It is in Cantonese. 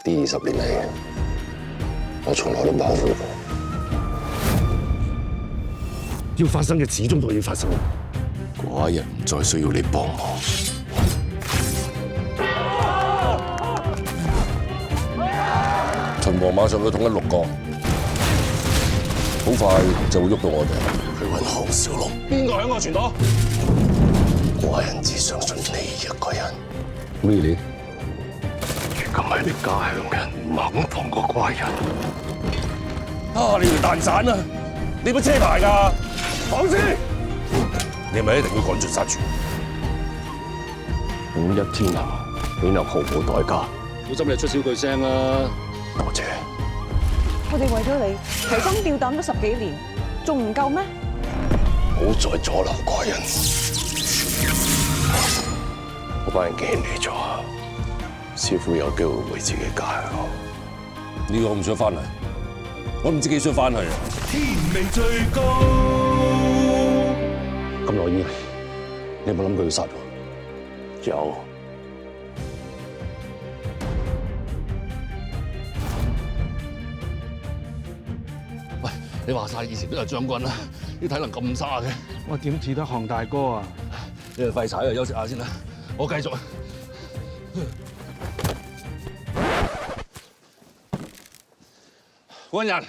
呢20年嚟，我從來都冇後悔過。要發生嘅始終都要發生。寡人唔再需要你幫忙。秦王馬上要統一6國，好快就會喐到我哋去揾項少龍。邊個喺我傳朵？寡人只相信你一個人。Really？ 如果唔係你家鄉人唔肯放過寡人，你條蛋散啊！你冇車牌㗎？講先！你係咪一定要趕盡殺絕？五一天下，豈能毫無代價？小心你出少句聲啦！多謝。我哋為咗你提心吊膽咗10幾年，仲唔夠咩？唔好再阻撓寡人。我班人既然嚟咗，師傅有機會回自己家鄉。呢個我唔想翻嚟，我唔知幾想翻去。天命最高，咁耐以嚟，你有冇諗過要殺我？有。喂，你話晒以前都係將軍啦，啲體能咁差嘅，我點似得項大哥啊？你哋廢柴啊，休息下先啦，我繼續。官人。